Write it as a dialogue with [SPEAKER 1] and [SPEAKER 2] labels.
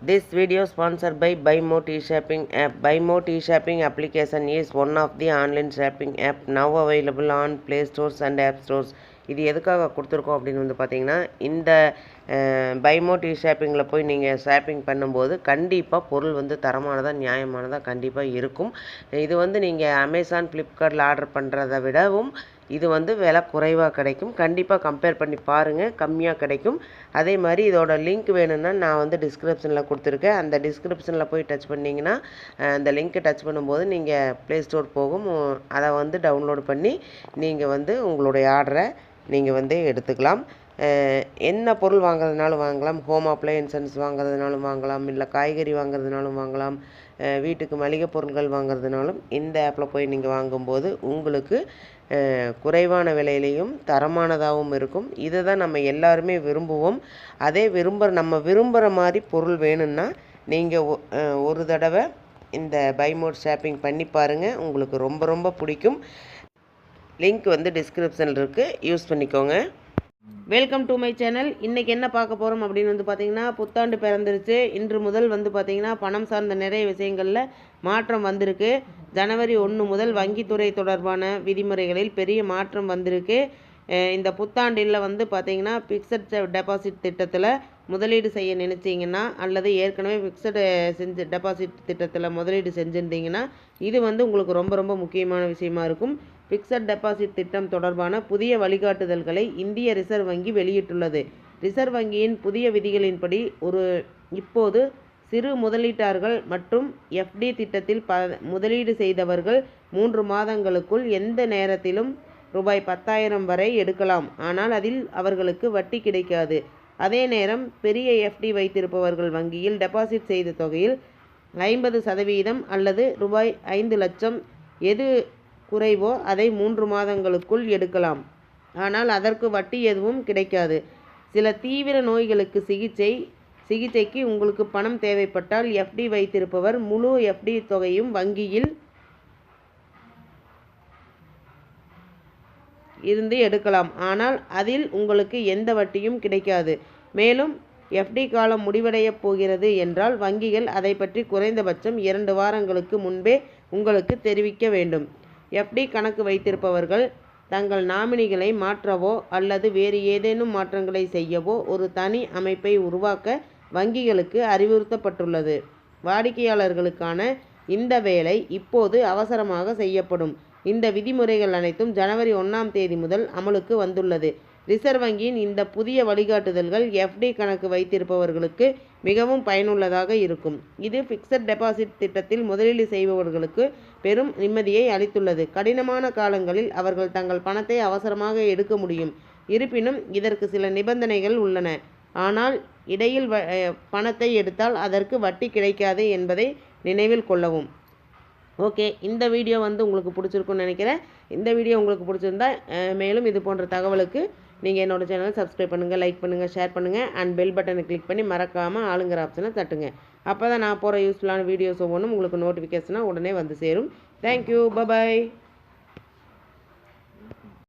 [SPEAKER 1] This video sponsored by BuyMo T-Shopping app. BuyMo T-Shopping application is one of the online shopping app now available on Play Stores and App Stores. இது எதுக்காக கொடுத்துருக்கோம் அப்படின்னு வந்து பார்த்தீங்கன்னா, இந்த BuyMo T-Shoppingல போய் நீங்கள் ஷாப்பிங் பண்ணும்போது கண்டிப்பாக பொருள் வந்து தரமானதாக நியாயமானதாக கண்டிப்பாக இருக்கும். இது வந்து நீங்கள் அமேசான் ஃப்ளிப்கார்ட்டில் ஆர்டர் பண்ணுறதை விடவும் இது வந்து விலை குறைவாக கிடைக்கும். கண்டிப்பாக கம்பேர் பண்ணி பாருங்கள், கம்மியாக கிடைக்கும். அதே மாதிரி இதோட லிங்க் வேணும்னா நான் வந்து டிஸ்கிரிப்ஷனில் கொடுத்துருக்கேன். அந்த டிஸ்கிரிப்ஷனில் போய் டச் பண்ணிங்கன்னா அந்த லிங்க்கை டச் பண்ணும்போது நீங்கள் ப்ளே ஸ்டோர் போகும். அதை வந்து டவுன்லோட் பண்ணி நீங்கள் வந்து உங்களுடைய ஆர்டரை நீங்கள் வந்து எடுத்துக்கலாம். என்ன பொருள் வாங்குறதுனாலும் வாங்கலாம். ஹோம் அப்ளையன்சஸ் வாங்குறதுனாலும் வாங்கலாம், இல்லை காய்கறி வாங்குறதுனாலும் வாங்கலாம், வீட்டுக்கு மளிகை பொருட்கள் வாங்குறதுனாலும் இந்த ஆப்பில் போய் நீங்கள் வாங்கும்போது உங்களுக்கு குறைவான விலையிலையும் தரமானதாகவும் இருக்கும். இதை தான் நம்ம எல்லாருமே விரும்புவோம். அதே நம்ம விரும்புகிற மாதிரி பொருள் வேணும்னா நீங்கள் ஒரு தடவை இந்த BuyMo ஷாப்பிங் பண்ணி பாருங்கள், உங்களுக்கு ரொம்ப ரொம்ப பிடிக்கும். லிங்க் வந்து டிஸ்கிரிப்ஷனில் இருக்குது, யூஸ் பண்ணிக்கோங்க. Welcome to my channel. இன்றைக்கி என்ன பார்க்க போகிறோம் அப்படின்னு வந்து பார்த்திங்கன்னா, புத்தாண்டு பிறந்துருச்சு. இன்று முதல் வந்து பார்த்திங்கன்னா பணம் சார்ந்த நிறைய விஷயங்களில் மாற்றம் வந்திருக்கு. ஜனவரி 1 முதல் வங்கித்துறை தொடர்பான விதிமுறைகளில் பெரிய மாற்றம் வந்திருக்கு. இந்த புத்தாண்டில் வந்து பார்த்திங்கன்னா ஃபிக்ஸட் டெபாசிட் திட்டத்தில் முதலீடு செய்ய நினச்சிங்கன்னா, அல்லது ஏற்கனவே ஃபிக்ஸடு டெபாசிட் திட்டத்தில் முதலீடு செஞ்சுருந்தீங்கன்னா இது வந்து உங்களுக்கு ரொம்ப ரொம்ப முக்கியமான விஷயமா இருக்கும். ஃபிக்ஸட் டெபாசிட் திட்டம் தொடர்பான புதிய வழிகாட்டுதல்களை இந்திய ரிசர்வ் வங்கி வெளியிட்டுள்ளது. ரிசர்வ் வங்கியின் புதிய விதிகளின்படி இப்போது சிறு முதலீட்டாளர்கள் மற்றும் FD திட்டத்தில் முதலீடு செய்தவர்கள் 3 மாதங்களுக்குள் எந்த நேரத்திலும் ரூபாய் 10,000 வரை எடுக்கலாம். ஆனால் அதில் அவர்களுக்கு வட்டி கிடைக்காது. அதே நேரம் பெரிய FD வைத்திருப்பவர்கள் வங்கியில் டெபாசிட் செய்த தொகையில் 50% அல்லது ரூபாய் 5 லட்சம் எது குறைவோ அதை 3 மாதங்களுக்குள் எடுக்கலாம். ஆனால் அதற்கு வட்டி எதுவும் கிடைக்காது. சில தீவிர நோய்களுக்கு சிகிச்சைக்கு உங்களுக்கு பணம் தேவைப்பட்டால் FD வைத்திருப்பவர் முழு FD தொகையும் வங்கியில் இருந்து எடுக்கலாம். ஆனால் அதில் உங்களுக்கு எந்த வட்டியும் கிடைக்காது. மேலும் FD காலம் முடிவடையப் போகிறது என்றால் வங்கிகள் அதை பற்றி குறைந்தபட்சம் 2 வாரங்களுக்கு முன்பே உங்களுக்கு தெரிவிக்க வேண்டும். FD கணக்கு வைத்திருப்பவர்கள் தங்கள் நாமினிகளை மாற்றவோ அல்லது வேறு ஏதேனும் மாற்றங்களை செய்யவோ ஒரு தனி அமைப்பை உருவாக்க வங்கிகளுக்கு அறிவுறுத்தப்பட்டுள்ளது. வாடிக்கையாளர்களுக்கான இந்த வேலை இப்போது அவசரமாக செய்யப்படும். இந்த விதிமுறைகள் அனைத்தும் ஜனவரி 1ஆம் தேதி முதல் அமலுக்கு வந்துள்ளது. ரிசர்வ் வங்கியின் இந்த புதிய வழிகாட்டுதல்கள் FD கணக்கு வைத்திருப்பவர்களுக்கு மிகவும் பயனுள்ளதாக இருக்கும். இது ஃபிக்ஸட் டெபாசிட் திட்டத்தில் முதலீடு செய்பவர்களுக்கு பெரும் நிம்மதியை அளித்துள்ளது. கடினமான காலங்களில் அவர்கள் தங்கள் பணத்தை அவசரமாக எடுக்க முடியும். இருப்பினும் இதற்கு சில நிபந்தனைகள் உள்ளன. ஆனால் இடையில் பணத்தை எடுத்தால் அதற்கு வட்டி கிடைக்காது என்பதை நினைவில் கொள்ளவும். ஓகே, இந்த வீடியோ வந்து உங்களுக்கு பிடிச்சிருக்குன்னு நினைக்கிறேன். இந்த வீடியோ உங்களுக்கு பிடிச்சிருந்தா மேலும் இது போன்ற தகவலுக்கு நீங்கள் என்னோட சேனலை சப்ஸ்கிரைப் பண்ணுங்கள், லைக் பண்ணுங்கள், ஷேர் பண்ணுங்கள் அண்ட் பெல் பட்டனை கிளிக் பண்ணி மறக்காமல் ஆளுங்கிற ஆப்ஷனை தட்டுங்க. அப்போ தான் நான் போகிற யூஸ்ஃபுல்லான வீடியோஸ் ஒவ்வொன்றும் உங்களுக்கு நோட்டிஃபிகேஷனாக உடனே வந்து சேரும். Thank you, bye bye.